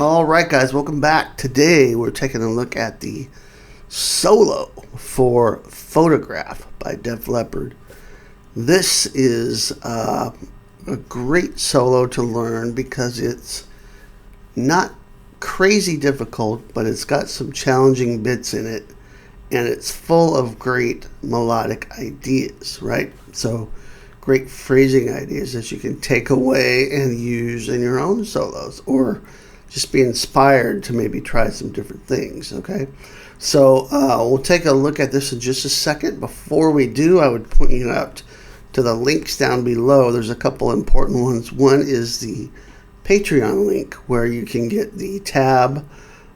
All right, guys, welcome back. Today we're taking a look at the solo for Photograph by Def Leppard. This is a great solo to learn because it's not crazy difficult, but it's got some challenging bits in it, and it's full of great melodic ideas, right? So great phrasing ideas that you can take away and use in your own solos, or just be inspired to maybe try some different things, okay? So we'll take a look at this in just a second. Before we do, I would point you out to the links down below. There's a couple important ones. One is the Pateon link, where you can get the tab,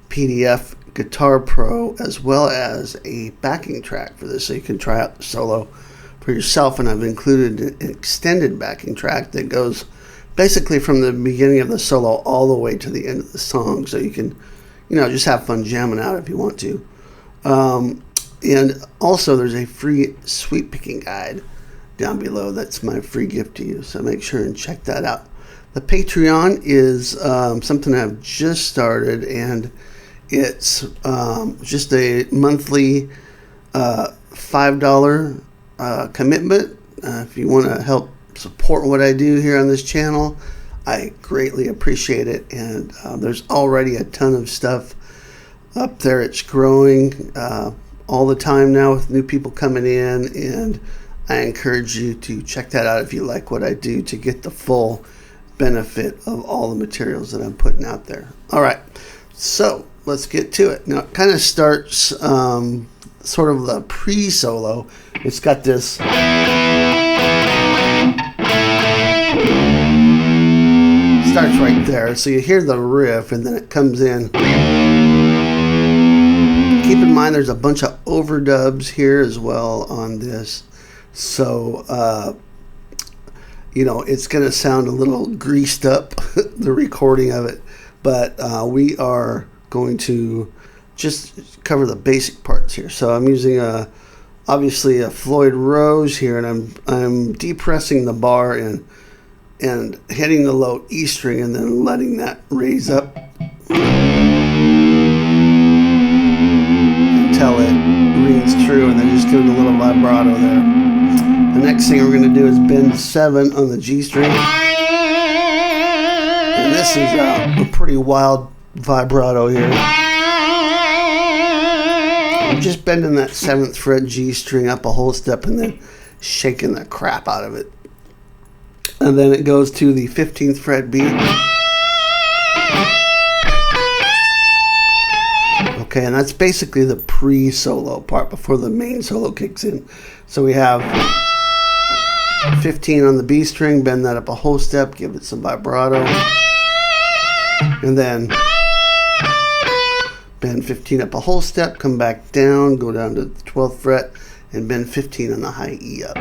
PDF, Guitar Pro, as well as a backing track for this, so you can try out the solo for yourself. And I've included an extended backing track that goes basically from the beginning of the solo all the way to the end of the song, so you can, just have fun jamming out if you want to. And also there's a free sweep picking guide down below. That's my free gift to you, so make sure and check that out. The Patreon is something I've just started, and it's just a monthly $5 commitment. If you want to help support what I do here on this channel, I greatly appreciate it. And there's already a ton of stuff up there. It's growing all the time now with new people coming in, and I encourage you to check that out if you like what I do, to get the full benefit of all the materials that I'm putting out there. All right, so let's get to it. Now it kind of starts sort of the pre-solo. It's got this starts right there, so you hear the riff, and then it comes in. Keep in mind there's a bunch of overdubs here as well on this, so it's going to sound a little greased up, the recording of it, but we are going to just cover the basic parts here. So I'm using obviously a Floyd Rose here, and I'm depressing the bar and hitting the low E string, and then letting that raise up until it rings true, and then just giving a little vibrato there. The next thing we're going to do is bend 7 on the G string, and this is a pretty wild vibrato here. I'm just bending that 7th fret G string up a whole step and then shaking the crap out of it. And then it goes to the 15th fret B. Okay, and that's basically the pre-solo part before the main solo kicks in. So we have 15 on the B string, bend that up a whole step, give it some vibrato. And then bend 15 up a whole step, come back down, go down to the 12th fret, and bend 15 on the high E up.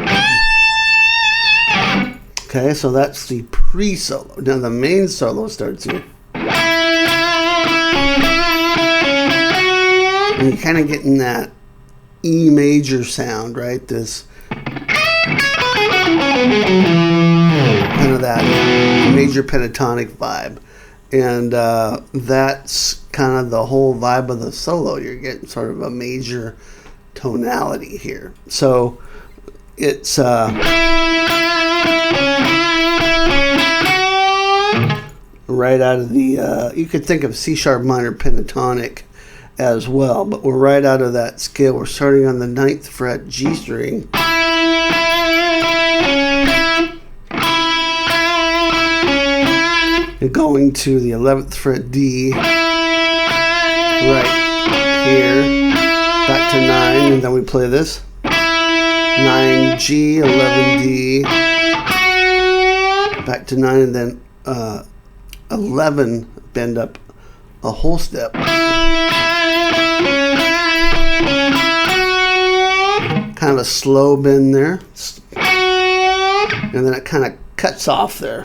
Okay, so that's the pre-solo. Now the main solo starts here. And you're kind of getting that E major sound, right? This kind of that major pentatonic vibe. And that's kind of the whole vibe of the solo. You're getting sort of a major tonality here. So it's right out of the, you could think of C sharp minor pentatonic as well, but we're right out of that scale. We're starting on the 9th fret G string. And going to the 11th fret D, right here, back to 9, and then we play this. 9G, 11D, back to 9, and then 11, bend up a whole step. Kind of a slow bend there. And then it kind of cuts off there.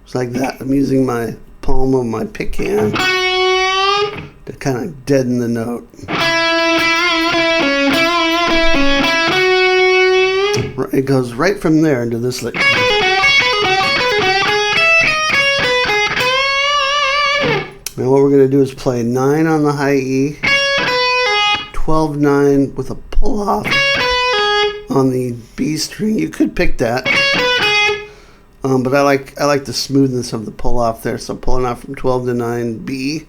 It's like that. I'm using my palm of my pick hand to kind of deaden the note. It goes right from there into this lick. And what we're going to do is play 9 on the high E, 12-9 with a pull off on the B string. You could pick that, but I like the smoothness of the pull off there. So pulling off from 12 to 9 B,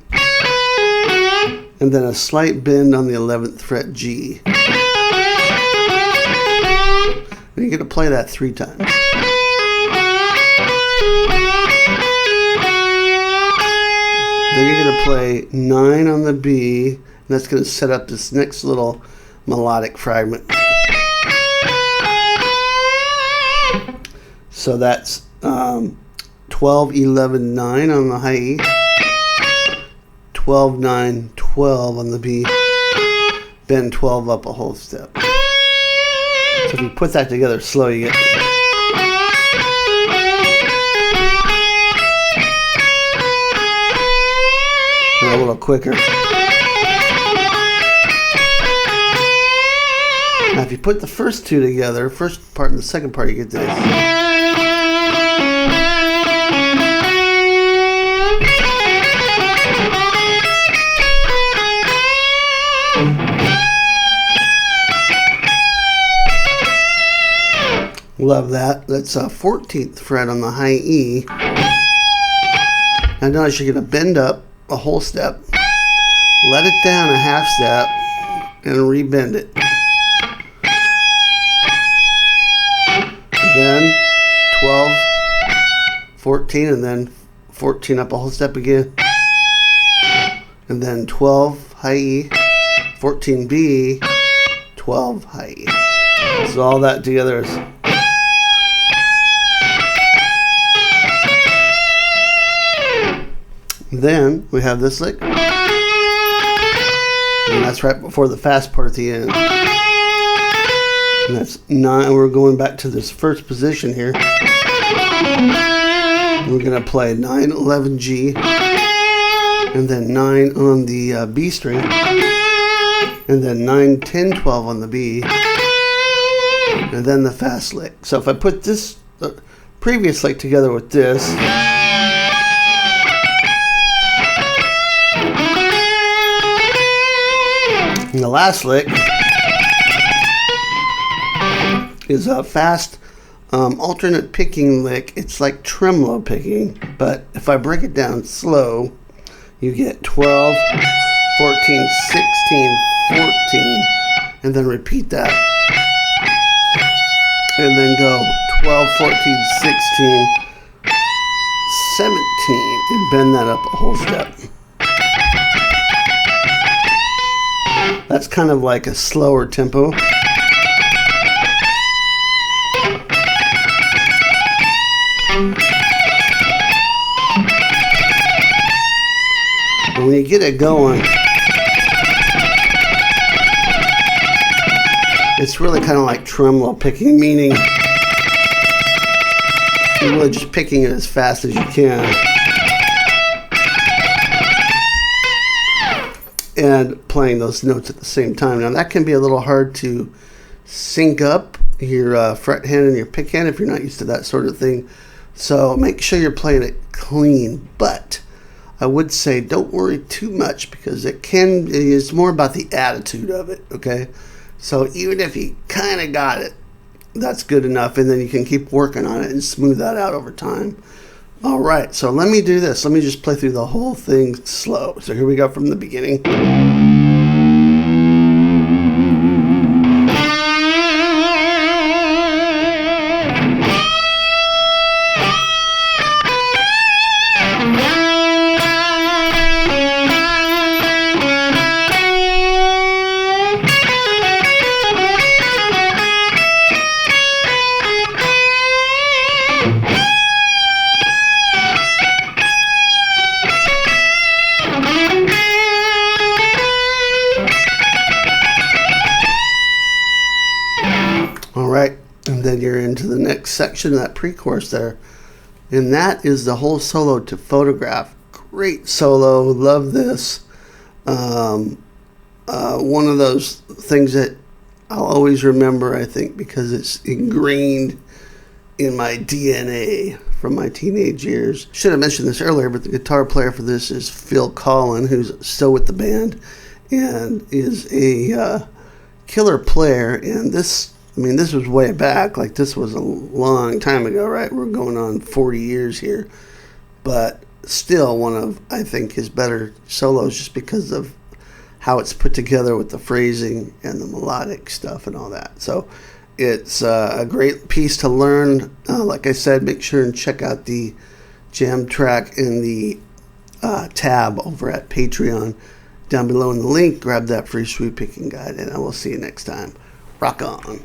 and then a slight bend on the 11th fret G. And you're going to play that 3 times. Then you're going to play 9 on the B, and that's going to set up this next little melodic fragment. So that's 12, 11, 9 on the high E, 12, 9, 12 on the B, bend 12 up a whole step. So if you put that together slow, you get a little quicker. Now if you put the first 2 together, first part and the second part, you get this. Love that. That's a 14th fret on the high E. Now notice you're going to bend up a whole step, let it down a half step, and rebend it. Then 12, 14, and then 14 up a whole step again. And then 12 high E, 14 B, 12 high E. So all that together is then we have this lick, and that's right before the fast part at the end. And that's 9. We're going back to this first position here. We're going to play 9, 11 G, and then 9 on the B string, and then 9, 10, 12 on the B, and then the fast lick. So if I put this previous lick together with this, and the last lick is a fast alternate picking lick. It's like tremolo picking, but if I break it down slow, you get 12, 14, 16, 14, and then repeat that. And then go 12, 14, 16, 17, and bend that up a whole step. That's kind of like a slower tempo. And when you get it going, it's really kind of like tremolo picking, meaning you're really just picking it as fast as you can and playing those notes at the same time. Now that can be a little hard to sync up your fret hand and your pick hand if you're not used to that sort of thing. So make sure you're playing it clean, but I would say don't worry too much because it's more about the attitude of it, okay? So even if you kind of got it, that's good enough, and then you can keep working on it and smooth that out over time. All right, so let me do this. Let me just play through the whole thing slow. So here we go from the beginning. And then you're into the next section of that pre-chorus there. And that is the whole solo to Photograph. Great solo. Love this. One of those things that I'll always remember, I think, because it's ingrained in my DNA from my teenage years. Should have mentioned this earlier, but the guitar player for this is Phil Collen, who's still with the band and is a killer player. And this was way back. Like, this was a long time ago, right? We're going on 40 years here. But still one of, I think, his better solos, just because of how it's put together with the phrasing and the melodic stuff and all that. So it's a great piece to learn. Like I said, make sure and check out the jam track in the tab over at Pateon down below in the link. Grab that free sweep picking guide, and I will see you next time. Rock on.